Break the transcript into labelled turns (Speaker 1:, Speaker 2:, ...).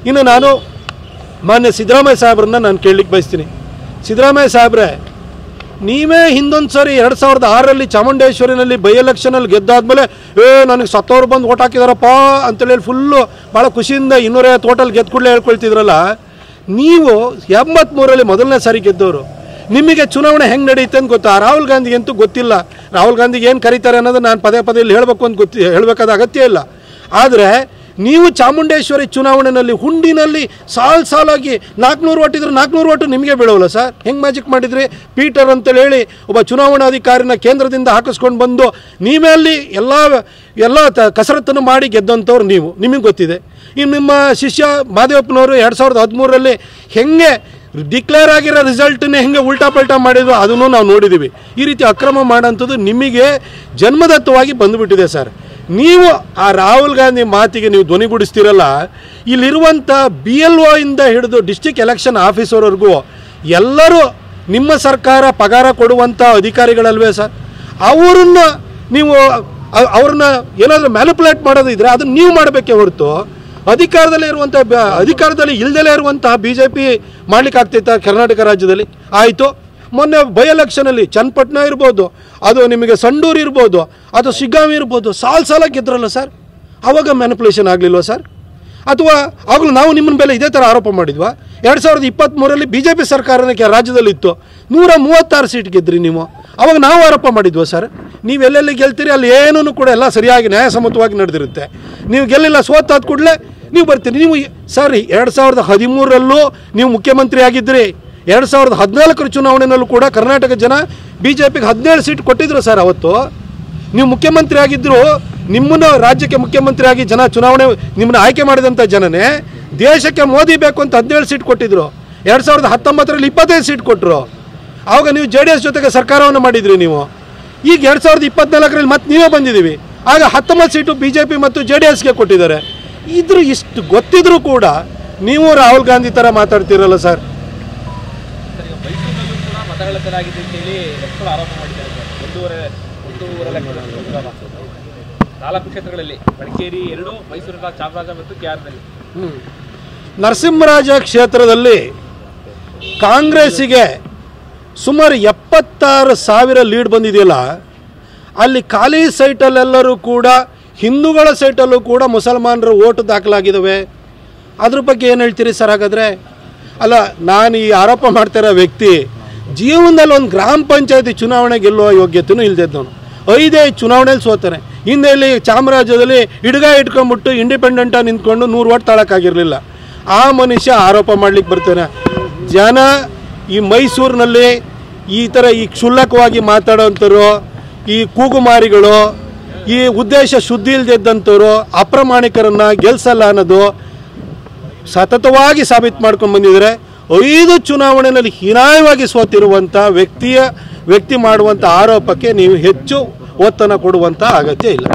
Speaker 1: ಇನ್ನು ನಾನು ಮಾನ್ಯ ಸಿದ್ದರಾಮಯ್ಯ ಸಾಹೇಬ್ರನ್ನ ನಾನು ಕೇಳಲಿಕ್ಕೆ ಬಯಸ್ತೀನಿ. ಸಿದ್ದರಾಮಯ್ಯ ಸಾಹೇಬ್ರೆ, ನೀವೇ ಹಿಂದೊಂದು ಸರಿ 2006ರಲ್ಲಿ ಚಾಮುಂಡೇಶ್ವರಿನಲ್ಲಿ ಬೈ ಎಲೆಕ್ಷನಲ್ಲಿ ಗೆದ್ದಾದ್ಮೇಲೆ ನನಗೆ ಸತ್ತವ್ರು ಬಂದು ಓಟ್ ಹಾಕಿದಾರಪ್ಪ ಅಂತೇಳಿ ಫುಲ್ಲು ಭಾಳ ಖುಷಿಯಿಂದ 250 ಓಟಲ್ಲಿ ಗೆದ್ದು ಕೂಡಲೇ ಹೇಳ್ಕೊಳ್ತಿದ್ರಲ್ಲ. ನೀವು 83ರಲ್ಲಿ ಮೊದಲನೇ ಸಾರಿ ಗೆದ್ದವರು. ನಿಮಗೆ ಚುನಾವಣೆ ಹೆಂಗೆ ನಡೆಯುತ್ತೆ ಅಂತ ಗೊತ್ತಾ? ರಾಹುಲ್ ಗಾಂಧಿಗೆ ಅಂತೂ ಗೊತ್ತಿಲ್ಲ. ರಾಹುಲ್ ಗಾಂಧಿಗೆ ಏನು ಕರೀತಾರೆ ಅನ್ನೋದು ನಾನು ಪದೇ ಪದೇ ಇಲ್ಲಿ ಹೇಳಬೇಕು ಅಂತ ಹೇಳಬೇಕಾದ ಅಗತ್ಯ ಇಲ್ಲ. ಆದರೆ ನೀವು ಚಾಮುಂಡೇಶ್ವರಿ ಚುನಾವಣೆಯಲ್ಲಿ ಹುಂಡಿನಲ್ಲಿ ಸಾಲಾಗಿ 400 ಓಟ್ ಇದ್ರೆ 400 ಓಟು ನಿಮಗೆ ಬೀಳೋಲ್ಲ ಸರ್. ಹೆಂಗೆ ಮ್ಯಾಜಿಕ್ ಮಾಡಿದ್ರಿ? ಪೀಟರ್ ಅಂತೇಳಿ ಹೇಳಿ ಒಬ್ಬ ಚುನಾವಣಾಧಿಕಾರಿನ ಕೇಂದ್ರದಿಂದ ಹಾಕಿಸ್ಕೊಂಡು ಬಂದು ನೀವೇ ಅಲ್ಲಿ ಎಲ್ಲ ಕಸರತ್ತನ್ನು ಮಾಡಿ ಗೆದ್ದಂಥವ್ರು ನೀವು, ನಿಮಗೆ ಗೊತ್ತಿದೆ. ಇನ್ನು ನಿಮ್ಮ ಶಿಷ್ಯ ಮಾದೇವಪ್ಪನವರು 2013ರಲ್ಲಿ ಹೆಂಗೆ ಡಿಕ್ಲೇರ್ ಆಗಿರೋ ರಿಸಲ್ಟನ್ನೇ ಹೆಂಗೆ ಉಲ್ಟಾ ಪಲ್ಟಾ ಮಾಡಿದ್ರು ಅದನ್ನು ನಾವು ನೋಡಿದ್ದೀವಿ. ಈ ರೀತಿ ಅಕ್ರಮ ಮಾಡೋಂಥದ್ದು ನಿಮಗೆ ಜನ್ಮದತ್ತವಾಗಿ ಬಂದುಬಿಟ್ಟಿದೆ ಸರ್. ನೀವು ಆ ರಾಹುಲ್ ಗಾಂಧಿ ಮಾತಿಗೆ ನೀವು ಧ್ವನಿಗೂಡಿಸ್ತೀರಲ್ಲ, ಇಲ್ಲಿರುವಂಥ BLO ಇಂದ ಹಿಡಿದು ಡಿಸ್ಟಿಕ್ ಎಲೆಕ್ಷನ್ ಆಫೀಸರ್ವರೆಗೂ ಎಲ್ಲರೂ ನಿಮ್ಮ ಸರ್ಕಾರ ಪಗಾರ ಕೊಡುವಂಥ ಅಧಿಕಾರಿಗಳಲ್ವೇ ಸರ್? ಅವ್ರನ್ನ ಏನಾದರೂ ಮ್ಯಾನಿಪುಲೇಟ್ ಮಾಡೋದಿದ್ರೆ ಅದನ್ನು ನೀವು ಮಾಡಬೇಕೇ ಹೊರತು ಅಧಿಕಾರದಲ್ಲಿ ಇಲ್ದಲೇ ಇರುವಂತಹ BJP ಮಾಡ್ಲಿಕ್ಕೆ ಆಗ್ತೈತಾ ಕರ್ನಾಟಕ ರಾಜ್ಯದಲ್ಲಿ? ಆಯಿತು, ಮೊನ್ನೆ ಬೈ ಎಲೆಕ್ಷನಲ್ಲಿ ಚನ್ನಪಟ್ಟಣ ಇರ್ಬೋದು, ಅದು ನಿಮಗೆ ಸಂಡೂರು ಇರ್ಬೋದು, ಅದು ಶಿಗ್ಗಾಂವಿ ಇರ್ಬೋದು, ಸಾಲ ಗೆದ್ರಲ್ಲ ಸರ್. ಆವಾಗ ಮ್ಯಾನಿಪುಲೇಷನ್ ಆಗಲಿಲ್ವ ಸರ್? ಅಥವಾ ಆಗಲೂ ನಾವು ನಿಮ್ಮನ ಮೇಲೆ ಇದೇ ಥರ ಆರೋಪ ಮಾಡಿದ್ವಾ? 2023ರಲ್ಲಿ BJP ಸರ್ಕಾರನೇ ರಾಜ್ಯದಲ್ಲಿತ್ತು, 136 ಸೀಟ್ ಗೆದ್ರಿ ನೀವು. ಅವಾಗ ನಾವು ಆರೋಪ ಮಾಡಿದ್ವಾ ಸರ್? ನೀವು ಎಲ್ಲೆಲ್ಲಿ ಗೆಲ್ತೀರಿ ಅಲ್ಲಿ ಏನೂ ಕೂಡ ಎಲ್ಲ ಸರಿಯಾಗಿ ನ್ಯಾಯಸಮ್ಮತವಾಗಿ ನಡೆದಿರುತ್ತೆ. ನೀವು ಗೆಲ್ಲಿಲ್ಲ, ಸೋತಾದ ಕೂಡಲೇ ನೀವು ಬರ್ತೀರಿ. ನೀವು ಸರ್ 2013ರಲ್ಲೂ ನೀವು ಮುಖ್ಯಮಂತ್ರಿ ಆಗಿದ್ದಿರಿ. 2014ರ ಚುನಾವಣೆಯಲ್ಲೂ ಕೂಡ ಕರ್ನಾಟಕ ಜನ BJPಗೆ 17 ಸೀಟ್ ಕೊಟ್ಟಿದ್ರು ಸರ್. ಅವತ್ತು ನೀವು ಮುಖ್ಯಮಂತ್ರಿ ಆಗಿದ್ದರು. ನಿಮ್ಮನ್ನು ರಾಜ್ಯಕ್ಕೆ ಮುಖ್ಯಮಂತ್ರಿ ಆಗಿ ಜನ ಚುನಾವಣೆ ನಿಮ್ಮನ್ನು ಆಯ್ಕೆ ಮಾಡಿದಂಥ ಜನನೇ ದೇಶಕ್ಕೆ ಮೋದಿ ಬೇಕು ಅಂತ 17 ಸೀಟ್ ಕೊಟ್ಟಿದ್ರು. 2019ರಲ್ಲಿ 25 ಸೀಟ್ ಕೊಟ್ಟರು. ಆವಾಗ ನೀವು JDS ಜೊತೆಗೆ ಸರ್ಕಾರವನ್ನು ಮಾಡಿದ್ರಿ ನೀವು. ಈಗ 2024ರಲ್ಲಿ ಮತ್ತೆ ನೀವೇ ಬಂದಿದ್ದೀವಿ. ಆಗ 19 ಸೀಟು BJP ಮತ್ತು JDSಗೆ ಕೊಟ್ಟಿದ್ದಾರೆ. ಇಷ್ಟು ಗೊತ್ತಿದ್ರೂ ಕೂಡ ನೀವು ರಾಹುಲ್ ಗಾಂಧಿ ಥರ ಮಾತಾಡ್ತಿರಲ್ಲ ಸರ್. ನರಸಿಂಹರಾಜ ಕ್ಷೇತ್ರದಲ್ಲಿ ಕಾಂಗ್ರೆಸ್ಸಿಗೆ ಸುಮಾರು 76,000 ಲೀಡ್ ಬಂದಿದೆಯಲ್ಲ, ಅಲ್ಲಿ ಖಾಲಿ ಸೈಟಲ್ಲೆಲ್ಲರೂ ಕೂಡ ಹಿಂದೂಗಳ ಸೈಟಲ್ಲೂ ಕೂಡ ಮುಸಲ್ಮಾನರ ಓಟು ದಾಖಲಾಗಿದ್ದಾವೆ. ಅದ್ರ ಬಗ್ಗೆ ಏನು ಹೇಳ್ತೀರಿ ಸರ್? ಹಾಗಾದರೆ ಅಲ್ಲ, ನಾನು ಈ ಆರೋಪ ಮಾಡ್ತಿರೋ ವ್ಯಕ್ತಿ ಜೀವನದಲ್ಲಿ ಒಂದು ಗ್ರಾಮ ಪಂಚಾಯತಿ ಚುನಾವಣೆ ಗೆಲ್ಲುವ ಯೋಗ್ಯತೆಯೂ ಇಲ್ದಿದ್ದವನು. 5 ಚುನಾವಣೆಯಲ್ಲಿ ಸೋತಾನೆ. ಹಿಂದೆ ಇಲ್ಲಿ ಚಾಮರಾಜ್ಯದಲ್ಲಿ ಹಿಡ್ಗ ಇಟ್ಕೊಂಡ್ಬಿಟ್ಟು ಇಂಡಿಪೆಂಡೆಂಟಾಗಿ ನಿಂತ್ಕೊಂಡು 100 ಓಟ್ ತಾಳಕ್ಕಾಗಿರಲಿಲ್ಲ. ಆ ಮನುಷ್ಯ ಆರೋಪ ಮಾಡ್ಲಿಕ್ಕೆ ಬರ್ತಾನೆ. ಜನ ಈ ಮೈಸೂರಿನಲ್ಲಿ ಈ ಥರ ಈ ಕ್ಷುಲ್ಲಕವಾಗಿ ಮಾತಾಡೋಂಥವ್ರು, ಈ ಕೂಗುಮಾರಿಗಳು, ಈ ಉದ್ದೇಶ ಶುದ್ಧಿ ಇಲ್ದಿದ್ದಂಥವ್ರು ಅಪ್ರಾಮಾಣಿಕರನ್ನು ಗೆಲ್ಸಲ್ಲ ಅನ್ನೋದು ಸತತವಾಗಿ ಸಾಬೀತು ಮಾಡ್ಕೊಂಡು ಬಂದಿದ್ದಾರೆ. 5 ಚುನಾವಣೆಯಲ್ಲಿ ಹೀನಾಯವಾಗಿ ಸೋತಿರುವಂಥ ವ್ಯಕ್ತಿ ಮಾಡುವಂಥ ಆರೋಪಕ್ಕೆ ನೀವು ಹೆಚ್ಚು ಒತ್ತನ್ನು ಕೊಡುವಂಥ ಅಗತ್ಯ ಇಲ್ಲ.